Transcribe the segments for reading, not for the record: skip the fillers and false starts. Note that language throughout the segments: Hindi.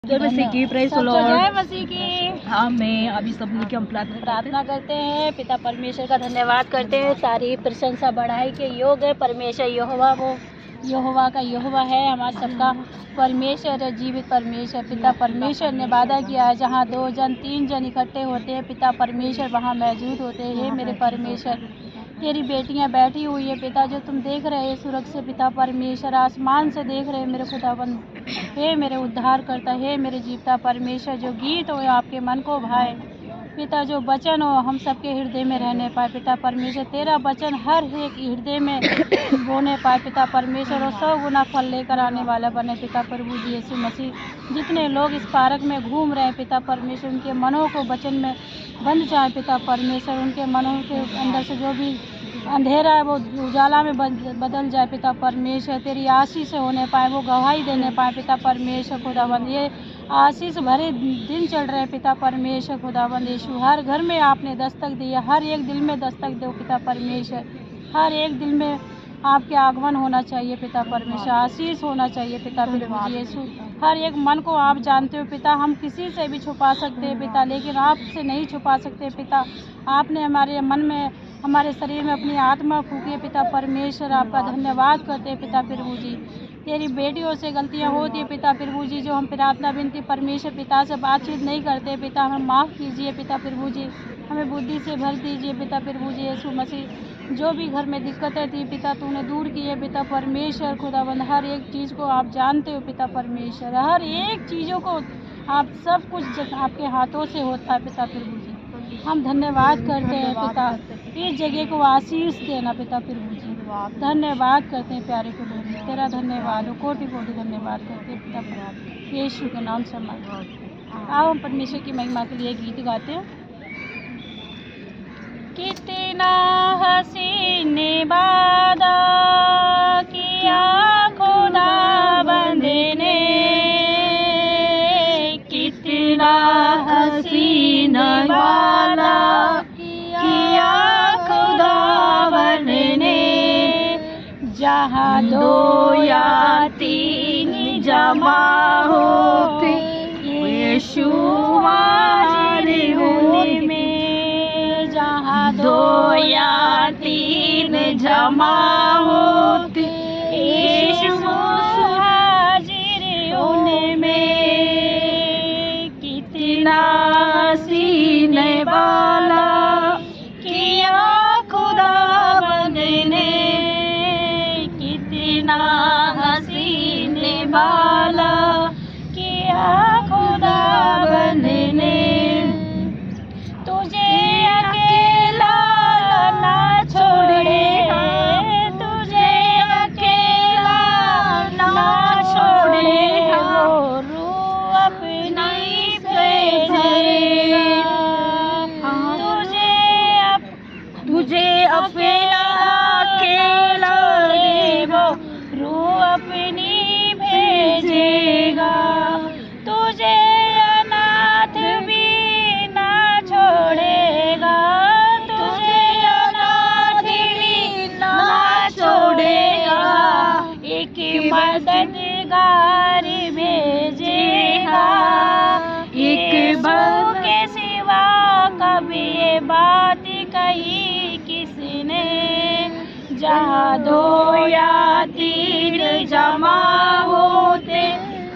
जय मसीह की, प्रेज़ द जय लॉर्ड। मसीह की। हाँ, मैं अभी सबने की हम प्रार्थना करते हैं, पिता परमेश्वर का धन्यवाद करते हैं। तारीफ प्रशंसा बढ़ाई के योग है परमेश्वर यहोवा, वो यहोवा का यहोवा है, हमारा सबका परमेश्वर है, जीवित परमेश्वर। पिता परमेश्वर ने वादा किया है, जहाँ 2 जन 3 जन इकट्ठे होते हैं, पिता परमेश्वर वहाँ मौजूद होते हैं। हे मेरे परमेश्वर, तेरी बेटियां बैठी हुई है पिता, जो तुम देख रहे हैं सुरक्षित पिता परमेश्वर, आसमान से देख रहे हैं मेरे खुदाबंद। हे मेरे उद्धार करता, हे मेरे जीवता परमेश्वर, जो गीत हो आपके मन को भाए पिता, जो वचन हो हम सबके हृदय में रहने पाए पिता परमेश्वर। तेरा वचन हर एक हृदय में बोने पाए पिता परमेश्वर, और 100 गुना फल लेकर आने वाला बने पिता प्रभु जी यीशु मसीह। जितने लोग इस पार्क में घूम रहे हैं पिता परमेश्वर, उनके मनों को वचन में बंध जाए पिता परमेश्वर। उनके मनों के अंदर से जो भी अंधेरा है वो उजाला में बदल जाए पिता परमेश्वर। तेरी आशीष से होने पाए, वो गवाही देने पाए पिता परमेश्वर खुदाबंद। ये आशीष भरे दिन चल रहे पिता परमेश्वर खुदाबंद यीशु। हर घर में आपने दस्तक दी है, हर एक दिल में दस्तक दो पिता परमेश्वर। हर एक दिल में आपके आगमन होना चाहिए पिता परमेश्वर, आशीष होना चाहिए पिता प्रभु यीशु। हर एक मन को आप जानते हो पिता, हम किसी से भी छुपा सकते हैं पिता, लेकिन आपसे नहीं छुपा सकते पिता। आपने हमारे मन में, हमारे शरीर में अपनी आत्मा फूकी है पिता परमेश्वर। आपका धन्यवाद करते हैं पिता प्रभु जी। तेरी बेटियों से गलतियां होती है पिता प्रभु जी, जो हम प्रार्थना विनती परमेश्वर पिता से बातचीत नहीं करते पिता, हमें माफ़ कीजिए पिता प्रभु जी। हमें बुद्धि से भर दीजिए पिता प्रभु जी यीशु मसीह। जो भी घर में दिक्कतें थी पिता, तूने दूर की है पिता परमेश्वर खुदाबंद। हर एक चीज़ को आप जानते हो पिता परमेश्वर, हर एक चीज़ों को आप, सब कुछ आपके हाथों से होता है पिता प्रभु जी। हम धन्यवाद करते हैं पिता, इस जगह को आशीष देना पिता प्रभु जी। धन्यवाद करते हैं प्यारे को, तेरा धन्यवाद हो, कोटि कोटि धन्यवाद करते हैं पिता प्रभु यीशु के नाम से। आओ हम परमेश्वर की महिमा के लिए गीत गाते हैं। कितना हसीन वादा किया खुदाबंद ने, कितना हसीन वादा किया खुदाबंद ने। जहाँ 2 या 3 जमा होते यीशु हाजिर में, जहाँ 2 या 3 जमा होते यीशु हाजिर उनमें। कितना हसीन वाला किया खुदाबंद ने, कितना हसीन वाला किया खुदाबंद ने। तुझे अकेला ना छोड़ेगा, तुझे अकेला ना छोड़ेगा, रूह अपनी भेजेगा। तुझे अकेला वो रूह अपनी भेजेगा। तुझे अनाथ भी ना छोड़ेगा, तुझे अनाथ भी ना छोड़ेगा। एक मददगार भेजेगा, एक बहू के सिवा कभी ये बात कही किसने। जहाँ 2 या 3 जमा होते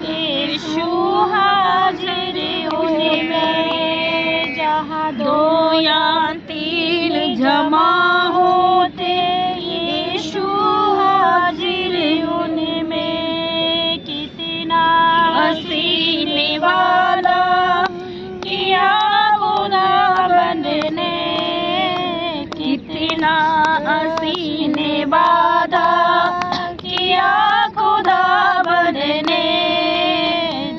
यीशु हाजिर उनमें, जहाँ 2 या 3 जमा होते यीशु हाजिर उनमें। कितना हसीन वादा किया खुदाबंद ने, कितना हसीन वादा किया खुदाबंद ने।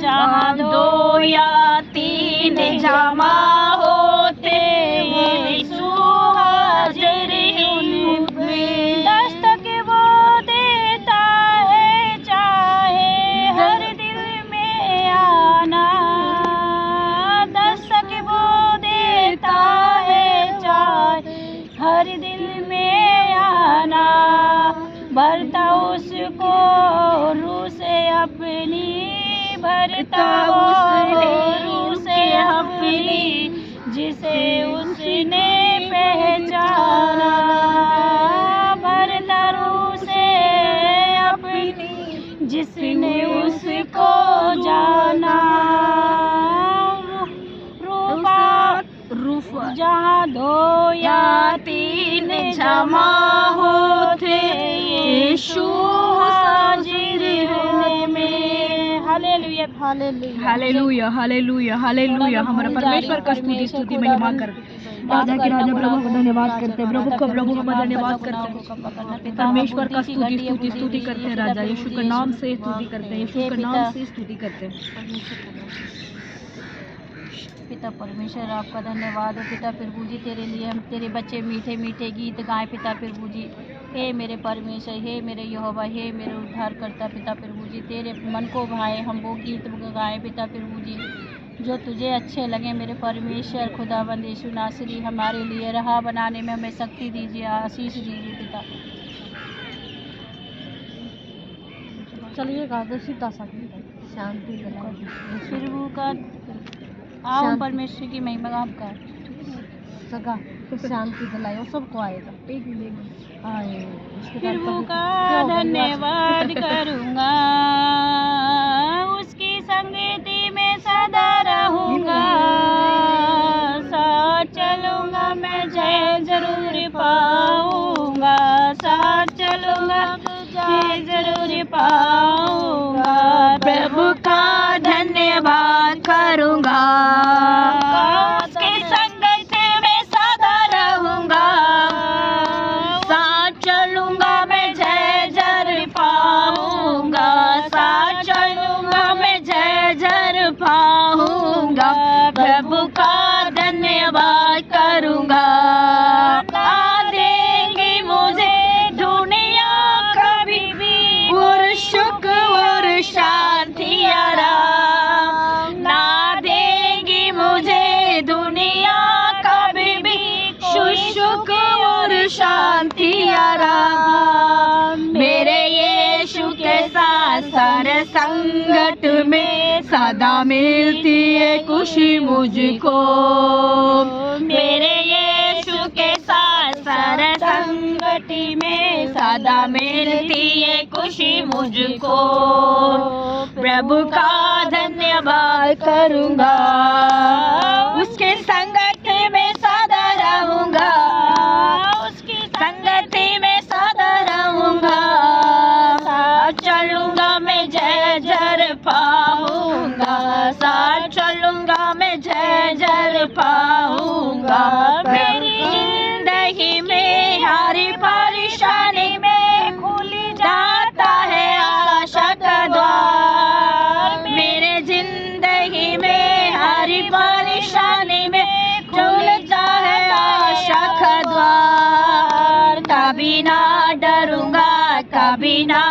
जहाँ 2 या 3 जमा होते यीशु हाजिर जहाँ दो या तीन जमा होते यीशु हाजिर है में। Hallelujah hallelujah hallelujah hallelujah hallelujah. हमारा परमेश्वर का स्तुति महिमा कर। राजा के राजा प्रभु का धन्यवाद करते हैं, प्रभु का धन्यवाद करते हैं। परमेश्वर का स्तुति करते हैं। राजा यीशु के नाम से स्तुति करते हैं, यीशु के नाम से स्तुति करते हैं। पिता परमेश्वर आपका धन्यवाद है पिता प्रभु जी, तेरे लिए हम तेरे बच्चे मीठे मीठे गीत गाएं पिता प्रभु जी। हे मेरे परमेश्वर, हे मेरे यहोवा, हे मेरे उद्धारकर्ता पिता प्रभु जी, तेरे मन को भाए हम वो गीत गाएं पिता प्रभु जी जो तुझे अच्छे लगे मेरे परमेश्वर। खुदावंद यीशु नासरी हमारे लिए राह बनाने में हमें शक्ति दीजिए, आशीष दीजिए पिता। चलिए गादसीता शांति प्रभु का आओ परमेश्वर की महिमा आपका सगा शांति दिलाए सबको आएगा। प्रभु का धन्यवाद करूँगा, उसकी संगति में सदा रहूँगा, साथ चलूँगा मैं जय जरूर पाऊँगा, साथ चलूँगा जय जरूर पाऊँगा। प्रभु का धन्यवाद करूँगा, उसकी संगति में सदा रहूँगा, साथ चलूँगा मैं जय जर पाऊँगा, साथ चलूँगा मैं जय जर पाऊँगा। प्रभु का धन्यवाद करूँगा, ना देंगे मुझे दुनिया कभी भी और सुख और शांति आराम, ना देंगी मुझे दुनिया कभी भी सुख और शांति आराम। मेरे यीशु के साथ सर संगत में सदा मिलती है खुशी मुझको, मेरे यीशु के साथ सर संगति में सदा मिलती है खुशी मुझको। प्रभु का धन्यवाद करूँगा, उसके संगति में सदा रहूँगा, उसकी संगति में सदा रहूँगा, साथ चलूँगा मैं जय जर पाऊँगा, साथ चलूँगा मैं जय जर पाऊँगा। मेरी जिंदगी में हर परेशानी में खुल जाता है आशा का द्वार, मेरे जिंदगी में हर परेशानी में खुलता है आशा का द्वार। कभी ना डरूंगा, कभी ना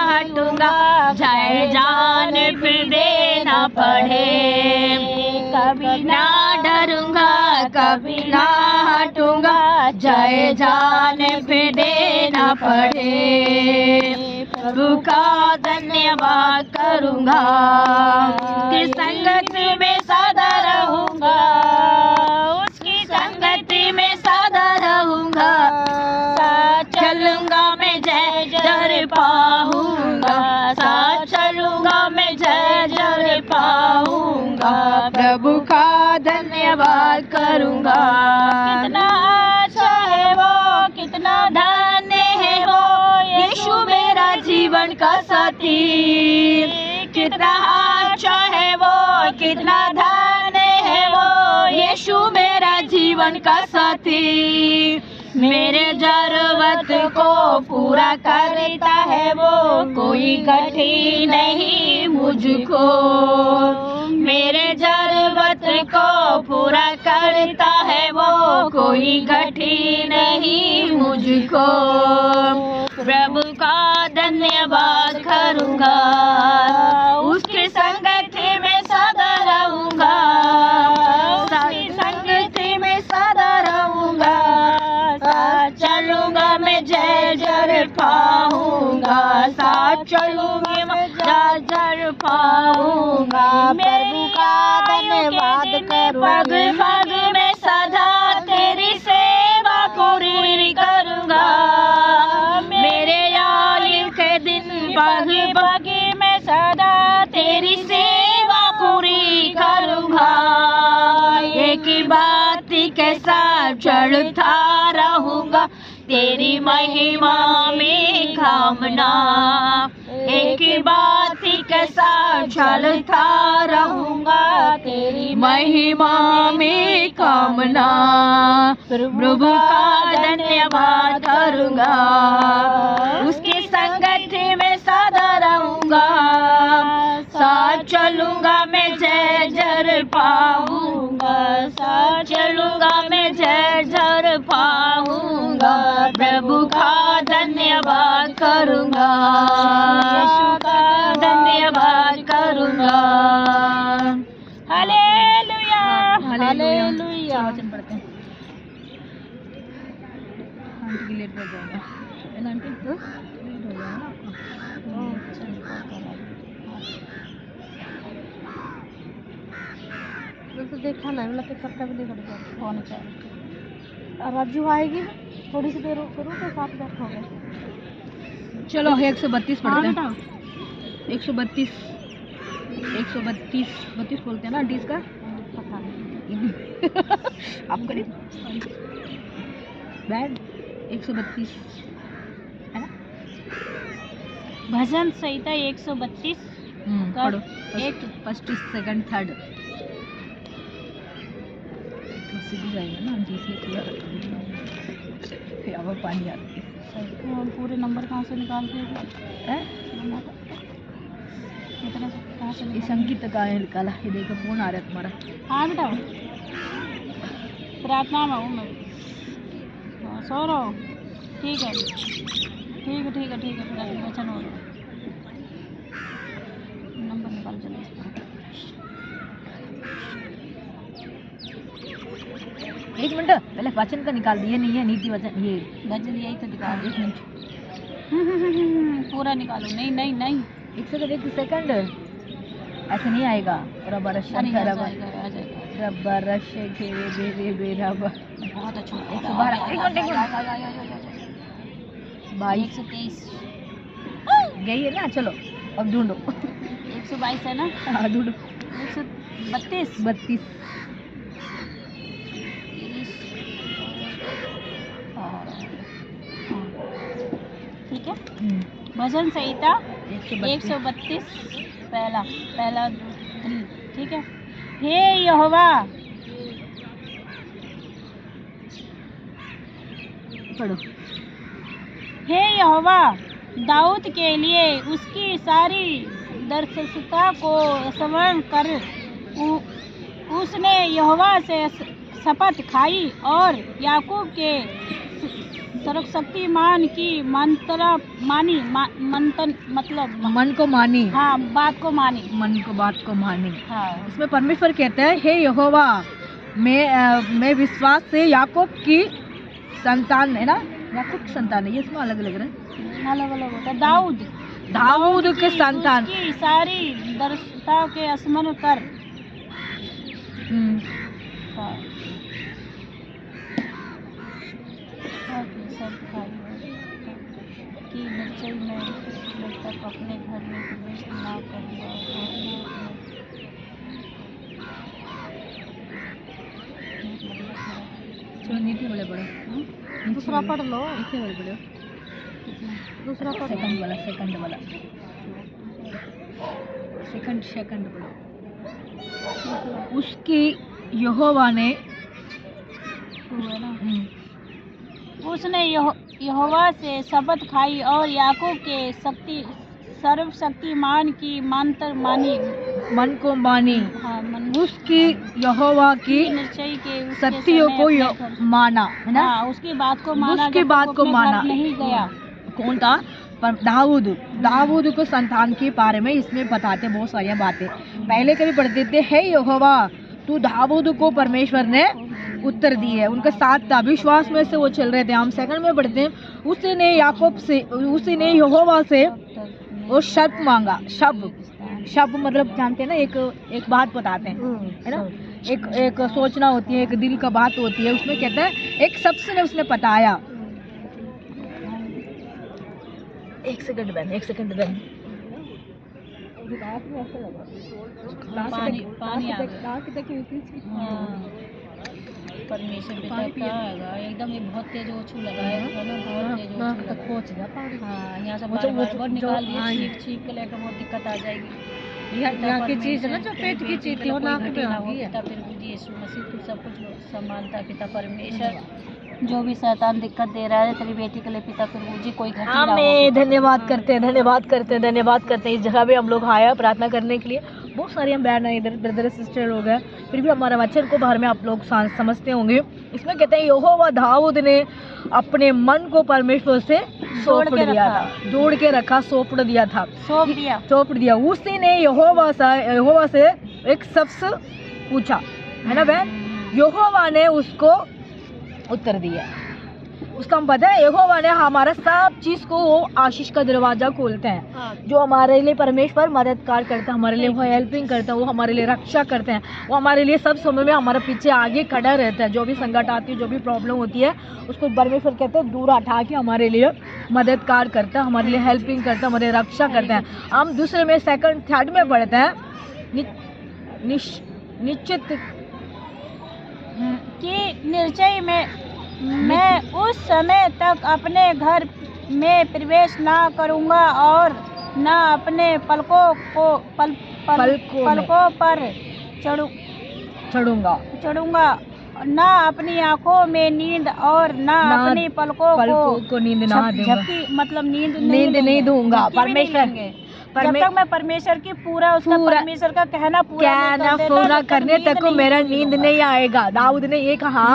हटूंगा, चाहे जान फिर देना पड़े, कभी ना डरूंगा, कभी ना हटूंगा, चाहे जान फिर देना पड़े। प्रभु का धन्यवाद करूँगा, उसकी संगति में सदा रहूँगा, उसकी संगति में सदा रहूँगा, साथ चलूँगा मैं जय जर पाऊँगा, साथ चलूँगा मैं जय जर पाऊँगा। प्रभु का धन्यवाद करूँगा, कितना अच्छा है वो, कितना धन्य है वो यीशु मेरा जीवन का साथी, कितना अच्छा है वो, कितना धन्य है वो यीशु मेरा जीवन का साथी। मेरे जरूरत को पूरा करता है वो, कोई कठिन नहीं मुझको, मेरे जरूरत को पूरा करता है वो, कोई कठिन नहीं मुझको। प्रभु का धन्यवाद करूँगा, उसकी संगति में सदा रहूँगा, उसकी संगति में सदा रहूँगा, साथ चलूँगा मैं जय जर पाऊँगा, साथ चलूँगी मैं जय जर पाऊँगा। प्रभु का धन्यवाद करूँगा, पग पग में सदा तेरी सेवा पूरी करूँगा, मेरे आलिम के दिन पग पग में सदा तेरी सेवा पूरी करूँगा। एक बात के साथ तेरी महिमा में कामना, एक बात के साथ चलता रहूंगा, तेरी महिमा में कामना, प्रभु का धन्यवाद करूंगा, उसकी संगति में सदा रहूंगा, साथ चलूंगा मैं जय जर पाऊंगा, साथ चलूंगा मैं जय जर पाऊंगा, प्रभु का धन्यवाद करूंगा, यीशु का धन्यवाद करूंगा। Hallelujah hallelujah. वचन पढ़ते हैं। आंटी की लेट हो जाएगा, है ना आंटी? लेट हो जाएगा ना। तो देखा ना, मतलब कि करता भी नहीं होना चाहिए। राजू आएगी, थोड़ी सी देर करो तो 7 मिनट हो गए। चलो 132 पढ़ते हैं। 132 32 बोलते हैं ना आंटी इसका। आप करिए बैड 132 है ना। भजन संहिता 132 पढ़ो। एक फर्स्ट सेकंड थर्ड सीधी जाएगा ना आंटी, इसलिए क्लियर फिर अब पानी आती है। हम पूरे नंबर कहाँ से निकालते हैं? इतना कहाँ से इस अंकित का निकाला, ये देखो फोन आ रहा है तुम्हारा। हाँ बेटा, प्रार्थना में हूँ मैं। सो रहो, ठीक है ठीक है ठीक है ठीक है, वचन हो रहा नंबर निकाल जल्दी। 1 मिनट पहले वचन का निकाल दिए, नहीं है नीति वचन, ये भजन यही तो निकाल। 1 मिनट पूरा निकालो। नहीं नहीं नहीं, 1 सेकंड ऐसे नहीं आएगा। आ जाएगा। बहुत अच्छा। 123 गई है ना। चलो अब ढूंढो। 122 है ना। हाँ ढूंढो। 132 32 ठीक है। भजन संहिता 132 पहला 3 ठीक है। हे यहोवा, पढ़ो। हे यहोवा, दाऊद के लिए उसकी सारी दर्शता को स्मरण कर। उसने यहोवा से शपथ खाई और याकूब के सर्वशक्तिमान की मंत्रा मानी। मतलब मन को मानी। हाँ, बात को मानी। बात को मानी। हाँ, इसमें परमेश्वर कहते हैं, हे यहोवा, मैं विश्वास से याकूब की संतान है ना, याकूब की संतान है, ये इसमें अलग अलग है, अलग अलग होता है। दाऊद के संतान की सारी दर्शता के स्मरण कर। हाँ। कि निश्चय मैं जब तक अपने घर में प्रवेश ना करूँगा। चलो नीति वाले पढ़ो। दूसरा पढ़ लो। नीति वाले पढ़ो। दूसरा पढ़। सेकंड वाला सेकंड पढ़ो। उसकी यहोवा ने उसने यहोवा से शपथ खाई और याकूब के सर्वशक्तिमान की मंत्र मानी। मन को मानी। हाँ, उसकी यहोवा की निश्चय के सत्यों को माना है ना। हाँ, उसकी बात को माना। उसकी बात को माना नहीं गया। कौन था? पर दाऊद को संतान के बारे में इसमें बताते बहुत सारी बातें। पहले कभी पढ़ते थे, हे यहोवा, तू दाऊद को परमेश्वर ने उत्तर दी है, उनका साथ था, विश्वास में से वो चल रहे थे। हम सेकंड में पढ़ते हैं, उसने याकूब से, उसने यहोवा से वो शब्द मांगा। शब्द मतलब जानते हैं ना, एक बात बताते हैं है ना, एक सोचना होती है, एक दिल का बात होती है। उसमें कहता है एक शब्द ने उसने बताया। एक सेकंड बहन परमेश्वर बेटा क्या हैगा एकदम, ये बहुत तेज ओछू लगा है ना, बहुत तेज ओछू लगा। खोच गया पानी। हाँ, यहाँ से बार निकाल दिए, छींक के लेकर बहुत दिक्कत आ जाएगी। यहाँ की चीज है ना जो पेट की चीज थी वो नाक में आ गई है। पिता प्रभु यीशु मसीह तू सब कुछ संभालता है पिता परमेश्वर, जो भी शैतान दिक्कत दे रहा है तेरी बेटी के लिए पिता प्रभु जी कोई घटी ना हो। हमें धन्यवाद करते हैं, धन्यवाद करते हैं, धन्यवाद करते हैं। इस जगह पे हम लोग आए हैं प्रार्थना करने के लिए। बहुत सारे हम बहन हैं इधर, ब्रदर सिस्टर लोग हैं, फिर भी हमारा वचन को बाहर में आप लोग समझते होंगे। इसमें कहते हैं यहोवा दाऊद ने अपने मन को परमेश्वर से सौंप दिया था, जोड़ के रखा, सौंप दिया था, सौंप दिया। उसी ने यहोवा से एक शब्द पूछा, है ना बहन। यहोवा ने उसको उत्तर दिया। उसका हम पता है, यहोवा ने हमारा सब चीज को वो आशीष का दरवाजा खोलते हैं। जो हमारे लिए परमेश्वर मददगार करता है, हमारे लिए वो हेल्पिंग करता है, वो हमारे लिए रक्षा करते हैं, वो हमारे लिए सब समय में हमारे पीछे आगे खड़ा रहता है। जो भी संकट आती है, जो भी प्रॉब्लम होती है, उसको परमेश्वर कहते हैं दूर हटा के हमारे लिए मददगार करता है, हमारे लिए हेल्पिंग करता है, हमारे रक्षा करते हैं। हम दूसरे में सेकंड थर्ड में पढ़ते हैं निश्चित कि निश्चय में मैं उस समय तक अपने घर में प्रवेश ना करूंगा और ना अपने पलकों पर चढ़ूंगा, ना अपनी आंखों में नींद और ना अपनी पलकों को नींद ना दूंगा। जबकि मतलब नींद नहीं दूंगा परमेश्वर, जब तक मैं परमेश्वर की पूरा परमेश्वर का कहना पूरा करने तक को मेरा नींद नहीं आएगा। दाऊद ने ये कहा,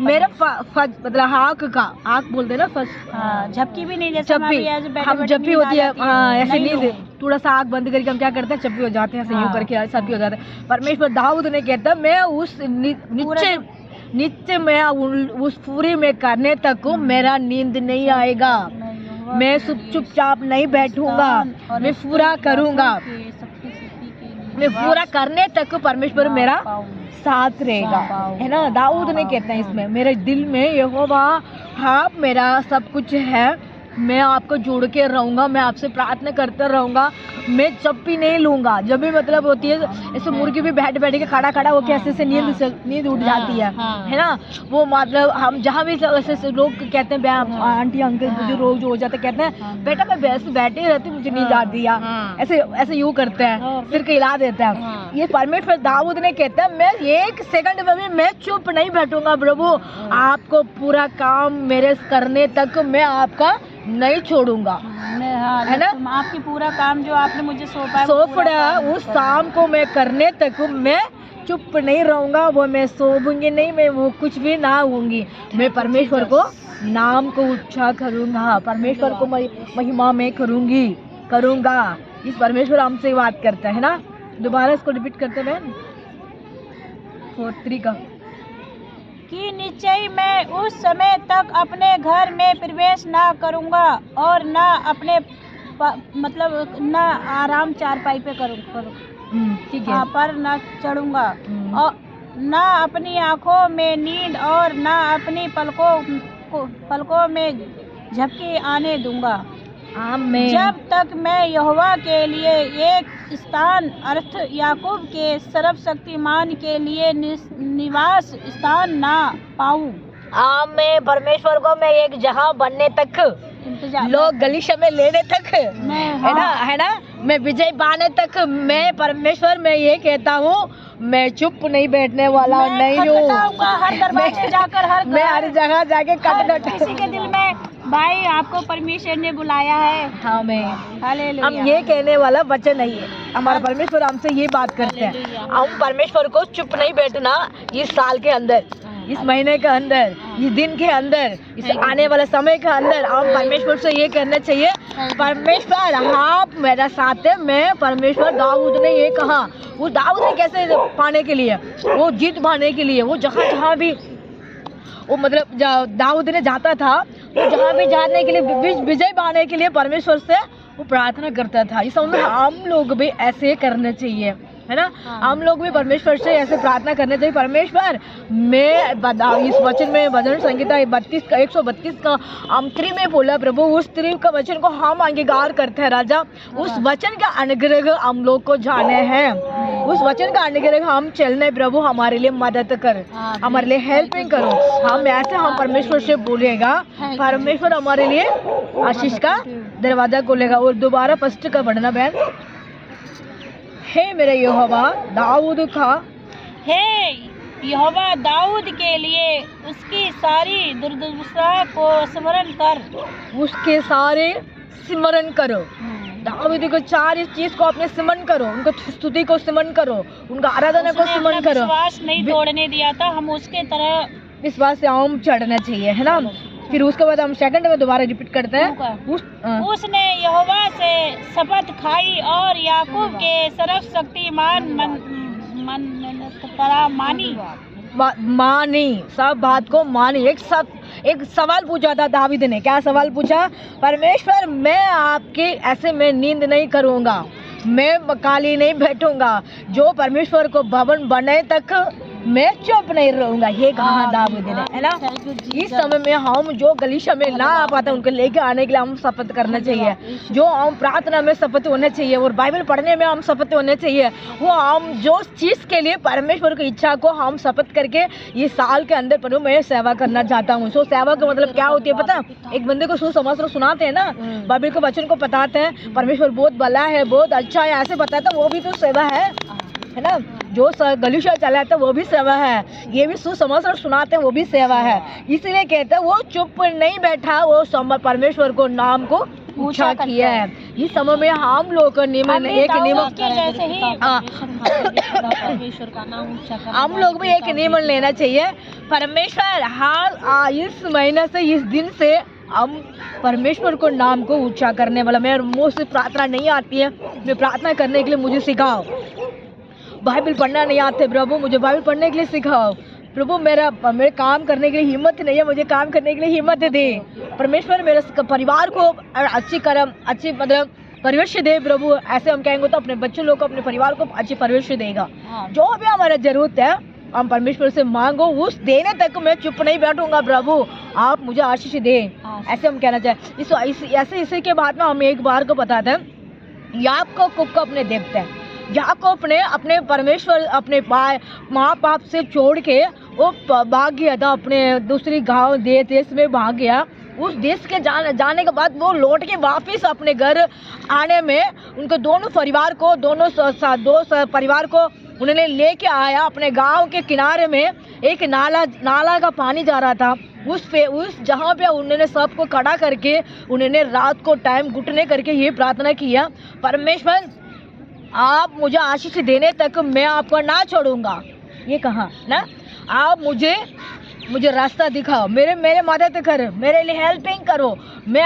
मेरा मतलब आँख बोलते ना फर्स्ट, झपकी भी नहीं, जैसे हम झपकी होती है ऐसे नींद, थोड़ा सा आँख बंद करके हम क्या करते हैं, चप्पी हो जाते हैं, यूं करके सब हो जाता है। परमेश्वर दाऊद ने कहता, मैं उस नित्य में उस पूरी में करने तक को मेरा नींद नहीं आएगा। मैं चुपचाप नहीं बैठूंगा, मैं पूरा करूंगा, मैं पूरा करने तक परमेश्वर मेरा साथ रहेगा, है ना। दाऊद ने कहते हैं इसमें, मेरे दिल में यहोवा आप मेरा सब कुछ है, मैं आपको जोड़ के रहूँगा, मैं आपसे प्रार्थना करता रहूँगा, मैं चप्पी नहीं लूँगा। जब भी मतलब होती है ऐसे मुर्गी भी बैठ के खड़ा हो के ऐसे नींद उठ जाती है ना। वो मतलब हम जहाँ भी ऐसे लोग कहते हैं, आंटी अंकल जो रोज हो जाते कहते हैं, बेटा मैं बैठे रहती मुझे नींद आती है, ऐसे यूँ करते हैं, सिर को हिला देते हैं। ये परमेश्वर दाऊद ने कहता है, मैं एक सेकंड में भी मैं चुप नहीं बैठूंगा प्रभु, आपको पूरा काम मेरे करने तक मैं आपका नहीं छोड़ूंगा, है ना। आपकी पूरा काम जो आपने मुझे सौंपा उस काम को मैं करने तक मैं चुप नहीं रहूंगा, वो मैं सोऊंगी नहीं, मैं वो कुछ भी ना होंगी, मैं परमेश्वर को नाम को ऊंचा करूंगा, परमेश्वर को महिमा में करूंगा। इस परमेश्वर हमसे बात करता है ना। दोबारा इसको रिपीट करते हैं 4:3 का, कि निश्चय मैं उस समय तक अपने घर में प्रवेश ना करूंगा और ना अपने मतलब ना आराम चारपाई पे करूँ ठीक है, पर ना चढ़ूंगा और ना अपनी आंखों में नींद और ना अपनी पलकों में झपकी आने दूंगा। आमीन। जब तक मैं यहोवा के लिए एक स्थान अर्थ याकूब के सर्वशक्तिमान के लिए निवास स्थान ना पाऊं। आमीन। परमेश्वर को मैं एक जगह बनने तक, लोग गलीशा में लेने तक, है ना, मैं विजय पाने तक, मैं परमेश्वर में ये कहता हूँ, मैं चुप नहीं बैठने वाला नहीं हूँ। हर दरवाजे जाकर मैं हर जगह जाके किसी के दिल में भाई आपको परमेश्वर ने बुलाया है। हाँ, हम ये कहने वाला वचन नहीं है, हमारा परमेश्वर हमसे ये बात करते हैं। हम परमेश्वर को चुप नहीं बैठना, इस साल के अंदर, इस महीने के अंदर, इस दिन के अंदर, इस आने वाले समय के अंदर हम परमेश्वर से ये कहना चाहिए, परमेश्वर आप मेरा साथ है। मैं परमेश्वर, दाऊद ने ये कहा, वो दाऊद ने कैसे पाने के लिए, वो जीत पाने के लिए, वो जहाँ भी वो मतलब दाऊद ने जाता था, वो जहाँ भी जाने के लिए, विजय पाने के लिए परमेश्वर से वो प्रार्थना करता था। इस हम लोग भी ऐसे करना चाहिए, है ना। हम लोग भी परमेश्वर से ऐसे प्रार्थना करने चाहिए, परमेश्वर मैं इस वचन में भजन संहिता 132 का 3 में बोला प्रभु, उस 3 का वचन को हम अंगीकार करते हैं राजा। उस वचन का अनुग्रह हम लोग को जाने हैं, उस वचन का अनुग्रह हम चलने प्रभु हमारे लिए मदद कर, हमारे लिए हेल्पिंग करो। हम ऐसे हम परमेश्वर से बोलेगा, परमेश्वर हमारे लिए आशीष का दरवाजा खोलेगा। और दोबारा फर्स्ट का पढ़ना बहन। हे मेरे यहोवा दाऊद का, हे यहोवा दाऊद के लिए उसकी सारी दुर्दशा को स्मरण कर, उसके सारे स्मरण करो। दाऊद को 4 चीज को अपने स्मरण करो, उनको स्तुति को स्मरण करो, उनका आराधना को स्मरण करो। विश्वास नहीं तोड़ने दिया था, हम उसके तरह विश्वास से हम चढ़ना चाहिए, है ना। फिर उसके बाद हम सेकंड में दोबारा रिपीट करते हैं। उसने यहोवा से शपथ खाई और याकूब के सर्वशक्तिमान मानी, सब बात को मानी। एक सवाल पूछा था दाऊद ने, क्या सवाल पूछा? परमेश्वर मैं आपके ऐसे में नींद नहीं करूँगा, मैं खाली नहीं बैठूंगा, जो परमेश्वर को भवन बने तक मैं चुप नहीं रहूंगा। ये कहा दाऊद ने, है ना। इस समय में हम जो गलीशा में ना आ पाते उनको लेके आने के लिए हम शपथ करना चाहिए, जो हम प्रार्थना में शपथ होने चाहिए और बाइबल पढ़ने में हम शपथ होने चाहिए। वो हम जो चीज़ के लिए परमेश्वर की इच्छा को हम शपथ करके ये साल के अंदर पर मैं सेवा करना चाहता हूँ। सो सेवा का मतलब क्या होती है पता? एक बंदे को सुसमाचार सुनाते हैं ना, बाइबल के वचन को बताते हैं, परमेश्वर बहुत भला है, बहुत अच्छा है, ऐसे बताता है, वो भी तो सेवा है ना। जो गलीशा चलाता है वो भी सेवा है, ये भी सुसमाचार सुनाते हैं वो भी सेवा है। इसलिए कहते हैं वो चुप नहीं बैठा, वो परमेश्वर को नाम को ऊंचा किया है। इस समय में हम लोग नियम एक नियम हम लोग भी एक नियम लेना चाहिए। परमेश्वर हाल इस महीने से, इस दिन से हम परमेश्वर को नाम को ऊंचा करने वाला। मेरे मुँह से प्रार्थना नहीं आती है, मैं प्रार्थना करने के लिए मुझे सिखाओ। बाइबल पढ़ना नहीं आते प्रभु, मुझे बाइबल पढ़ने के लिए सिखाओ। प्रभु मेरे काम करने के लिए हिम्मत नहीं है, मुझे काम करने के लिए हिम्मत दे। परमेश्वर मेरे परिवार को अच्छी मतलब परवरिश दे प्रभु। ऐसे हम कहेंगे तो अपने बच्चों लोग को, अपने परिवार को अच्छी परवरिश देगा। जो भी हमारा जरूरत है हम परमेश्वर से मांगो, उस देने तक मैं चुप नहीं बैठूंगा प्रभु, आप मुझे आशीष दे। ऐसे हम कहना चाहें। इसी के बाद में हम एक बार को बताते हैं, याकूब को अपने देखते हैं। याकूब ने अपने परमेश्वर अपने माँ बाप से छोड़ के वो भाग गया था, अपने दूसरी गांव देश में भाग गया। उस देश के जाने के बाद वो लौट के वापस अपने घर आने में उनको दोनों परिवार को उन्होंने लेके आया। अपने गांव के किनारे में एक नाला का पानी जा रहा था, उस जहाँ पे उन्होंने सबको खड़ा करके उन्होंने रात को टाइम घुटने करके ये प्रार्थना किया, परमेश्वर आप मुझे आशीष देने तक मैं आपको ना छोड़ूंगा। ये कहा ना, आप मुझे रास्ता दिखाओ, मेरे मदद करो, मेरे लिए हेल्पिंग करो। मैं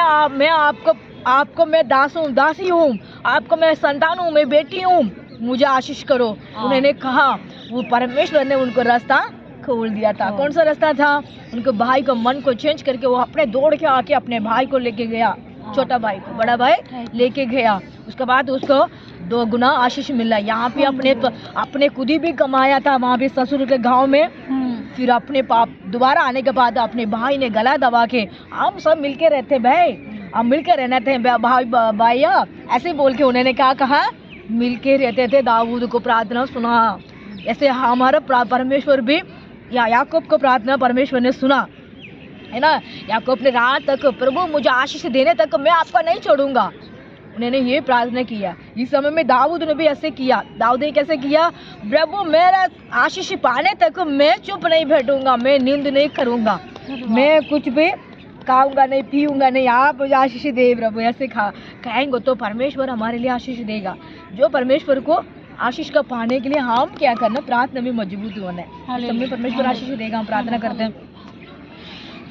आपको मैं दासी हूँ, आपको मैं संतान हूँ, मैं बेटी हूँ, मुझे आशीष करो। उन्होंने कहा, वो परमेश्वर ने उनको रास्ता खोल दिया था। कौन सा रास्ता था? उनके भाई को मन को चेंज करके वो अपने दौड़ के आके अपने भाई को लेके गया, छोटा भाई को बड़ा भाई लेके गया। उसके बाद उसको 2 गुना आशीष मिला। यहाँ पे अपने खुद ही भी कमाया था वहाँ पे ससुर के गांव में। फिर अपने पाप दोबारा आने के बाद अपने भाई ने गला दबा के, हम सब मिलके रहते भाई, हम मिलकर रहना थे भाई ऐसे बोल के उन्होंने क्या कहा, मिलके रहते थे। दाऊद को प्रार्थना सुना। ऐसे हमारा परमेश्वर भी याकूब को प्रार्थना परमेश्वर ने सुना, है ना। याकूब ने रात तक, प्रभु मुझे आशीष देने तक मैं आपका नहीं छोड़ूंगा, उन्होंने ये प्रार्थना किया। इस समय में दाऊद ने भी ऐसे किया। दाऊद ने कैसे किया? प्रभु मेरा आशीष पाने तक मैं चुप नहीं बैठूंगा, मैं नींद नहीं करूंगा, मैं कुछ भी खाऊंगा नहीं, पीऊंगा नहीं, आप मुझे आशीष दे प्रभु। ऐसे कहेंगे तो परमेश्वर हमारे लिए आशीष देगा। जो परमेश्वर को आशीष का पाने के लिए हम क्या करना, प्रार्थना में मजबूत होना है। सब में परमेश्वर आशीष देगा। हम प्रार्थना करते हैं।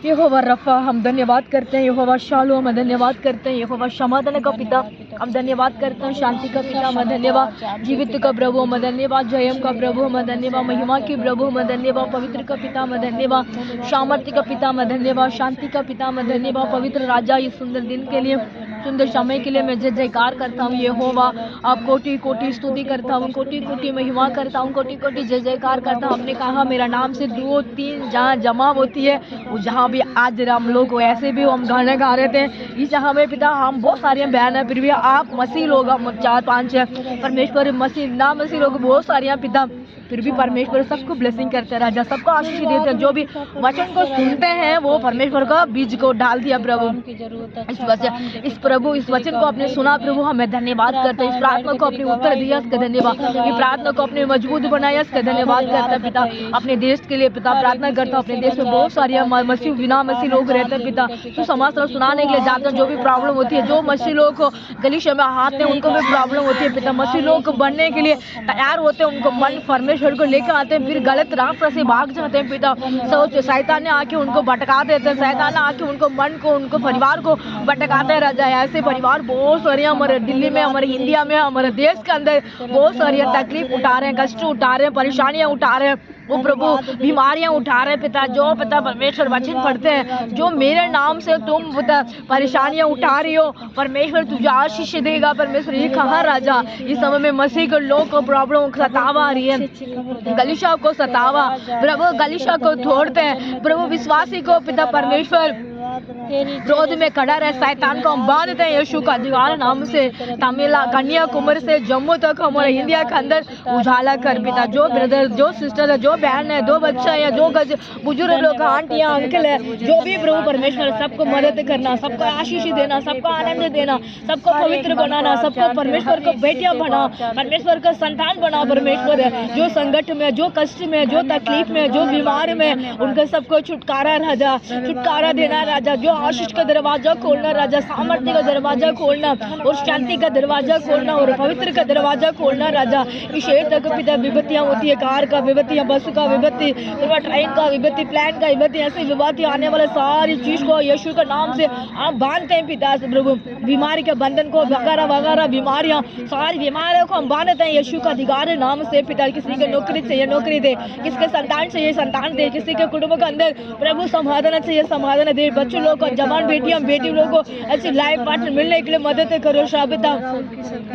यहोवा रफ़ा हम धन्यवाद करते हैं, यहोवा शालोम हम धन्यवाद करते हैं, यहोवा समाधान का पिता हम धन्यवाद करते हैं, शांति का पिता हम धन्यवाद, जीवित का प्रभु हम धन्यवाद, जयम का प्रभु हम धन्यवाद, महिमा के प्रभु हम धन्यवाद, पवित्र का पिता हम धन्यवाद, सामर्थ्य का पिता हम धन्यवाद, शांति का पिता हम धन्यवाद, पवित्र राजा इस सुंदर दिन के लिए सुंदर समय के लिए मैं जय जयकार करता हूँ। यहोवा आप कोटि कोटि स्तुति करता हूँ, कोटि कोटि महिमा करता हूँ, कोटि कोटि जय जयकार करता हूँ। आपने कहा मेरा नाम से 2-3 जहाँ जमा होती है वो जहाँ भी आज हम लोग को ऐसे भी हम गाने गा रहे थे इस जहाँ में पिता हम बहुत सारे बहन है फिर भी आप मसीह लोग हम 4-5 है परमेश्वर मसीह ना मसीह लोग बहुत सारे हैं पिता फिर भी परमेश्वर सबको ब्लेसिंग करते राजा सबको आशीष देते हैं। जो भी वचन को सुनते हैं वो परमेश्वर का बीज को डाल दिया प्रभु। इस वचन को आपने सुना प्रभु हमें धन्यवाद करते हैं। इस प्रार्थना को अपने उत्तर दिया इसका धन्यवाद। ये प्रार्थना को अपने मजबूत बनाया इसका धन्यवाद करता है पिता। अपने देश के लिए पिता प्रार्थना करता हूँ। अपने देश में बहुत सारे मसीह बिना मसीह लोग रहते हैं पिता तो समाचार सुनाने के लिए जाते हैं। जो भी प्रॉब्लम होती है जो मसीह लोग को गलीशे में आते हैं उनको भी प्रॉब्लम होती है पिता मसीह लोग बनने के लिए तैयार होते हैं उनको मन परमेश्वर को लेकर आते हैं फिर गलत रास्ते से भाग जाते हैं पिता। सोच शैतान ने आके उनको भटका देते हैं, शैतान ने आके उनको मन को उनको परिवार को भटकाते हैं राजा। ऐसे परिवार बहुत सारे हमारे दिल्ली में हमारे इंडिया में हमारे देश के अंदर बहुत सारी तकलीफ उठा रहे हैं, कष्ट उठा रहे हैं, परेशानियां उठा रहे हैं वो प्रभु बीमारियां उठा रहे पिता। जो पिता परमेश्वर वचन पढ़ते हैं जो मेरे नाम से तुम पिता परेशानियां उठा रही हो परमेश्वर तुझे आशीष देगा। परमेश्वर ये कहा राजा इस समय में मसीह के लोग को प्रॉब्लम सतावा आ रही है, गलीशा को सतावा प्रभु गलीशा को छोड़ते हैं प्रभु विश्वासी को पिता परमेश्वर विरोध में खड़ा रहे शैतान को हम बांधते हैं यीशु का अधिकार नाम से। कन्याकुमारी से जम्मू तक हमारे इंडिया के अंदर उजाला कर पिता। जो ब्रदर जो सिस्टर है जो बहन है 2 बच्चा है 2 बुजुर्ग लोग आंटियां अंकल है जो भी प्रभु परमेश्वर सबको मदद करना, सबको आशीष देना, सबको आनंद देना, सबको पवित्र बनाना, सबको परमेश्वर को बेटियां बना, परमेश्वर का संतान बना। परमेश्वर जो संकट में जो कष्ट में जो तकलीफ में जो बीमार में उनका सबको छुटकारा राजा छुटकारा देना राजा। जो आशीष का दरवाजा खोलना राजा, सामर्थ्य का दरवाजा खोलना और शांति का दरवाजा खोलना और पवित्र का दरवाजा खोलना राजा। इस शहर तक पिता विपत्तियां होती है, कार का विपत्ति, बस का विपत्ति, ट्रेन का विपत्ति, प्लान का विपत्ति, ऐसी विपत्ति आने वाले सारी चीज को यीशु के नाम से आप बांधते हैं पिता से प्रभु। बीमारी के बंधन को वगैरह वगैरह बीमारियां सारी बीमारियों को हम बांधते हैं यीशु का अधिकार नाम से पिता। किसी के नौकरी चाहिए नौकरी दे, किसके संतान चाहिए संतान दे, किसी के कुटुंब के अंदर प्रभु समाधान चाहिए समाधान दे। बच्चों लोग को जवान बेटियां बेटी लोगों को ऐसी लाइफ पार्टनर मिलने के लिए मदद करो पिता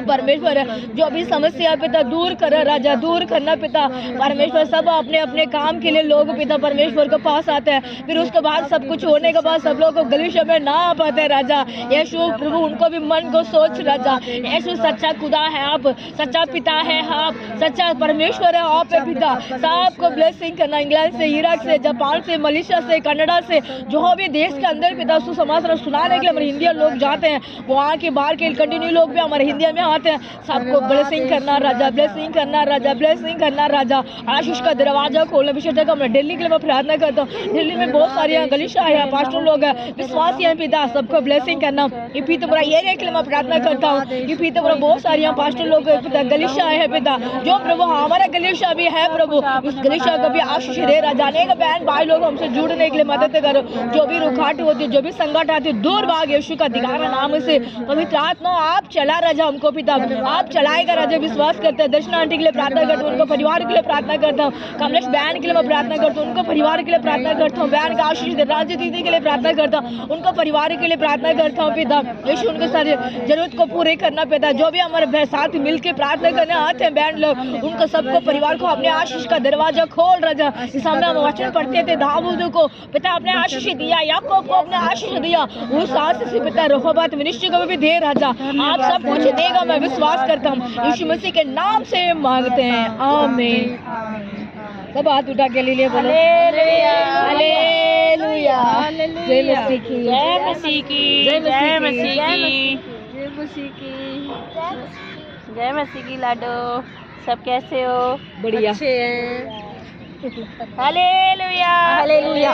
परमेश्वर। जो भी समस्या पिता दूर कर राजा दूर करना पिता परमेश्वर। सब अपने अपने काम के लिए लोग पिता परमेश्वर के पास आते हैं फिर उसके बाद सब कुछ होने के बाद सब लोग को गलीशे में ना आ पाते राजा। यीशु प्रभु उनको भी मन को सोच राजा। यीशु सच्चा खुदा है, आप सच्चा पिता है, आप सच्चा परमेश्वर है, आप है पिता। सबको ब्लेसिंग करना इंग्लैंड से इराक से जापान से मलेशिया से कनाडा से जो भी देश के अंदर पिता सुसमाचार सुनाने के लिए हमारे इंडिया लोग जाते हैं वहाँ के बाहर के कंटिन्यू लोग भी हमारे इंडिया में आते हैं। सबको ब्लेसिंग करना राजा ब्लेसिंग करना राजा ब्लेसिंग करना राजा। आशीष का दरवाजा खोलना विशेष तक मैं दिल्ली के लिए मैं प्रार्थना करता हूँ। दिल्ली में बहुत सारी गलीशा है पास्टर लोग हैं विश्वासी हैं पिता सबको ब्लेसिंग करना। ये पीतपुरा एरिया के लिए मैं प्रार्थना करता हूँ। ये पीतपुरा बहुत सारी पास्टर लोग पिता गलीशा है पिता जो प्रभु हमारा गलीशा भी है प्रभु उस गलीशा को भी आशीष दे राजा। अनेक बहन भाई लोग हमसे जुड़ने के लिए मदद करो। जो भी रुखाट होती है जो भी संकट आती है दूर भाग यीशु का अधिकार नाम से। पवित्र आत्मा आप चला राजा हमको पिता आप चलाएगा राजा। विश्वास करते हैं दर्शन आंटी के लिए प्रार्थना करता हूँ उनको परिवार के लिए प्रार्थना करता हूँ। कमलेश बहन के लिए मैं प्रार्थना करता हूँ उनको परिवार के लिए प्रार्थना करता हूँ। बहन का आशीष दे राज्य दीदी के लिए प्रार्थना करता हूँ उनको परिवार के लिए प्रार्थना करता हूँ पिता। यीशु उनके सारे जरूरत को पूरे करना पिता। जो भी हमारे साथ मिलकर प्रार्थना करने आते हैं बहन लोग उनको सबको परिवार को अपने आशीष का दरवाजा खोल राजा। इस समय हम वचन पढ़ते थे दाऊद को पिता अपने आशीष दिया, याकूब को अपने आशीष दिया, उस आशीष से पिता रहोबात मिनिस्ट्री को भी दे राजा। आप सब कुछ देगा मैं विश्वास करता हूँ यीशु मसीह के नाम से मांगते हैं आमीन। सब हाथ उठा के लिए बोलो हालेलुया हालेलुया। जय मसीह की जय मसीह की जय मसीह की जय मसीह की जय मसीह की लाडो। सब कैसे हो? बढ़िया हालेलुया हालेलुया।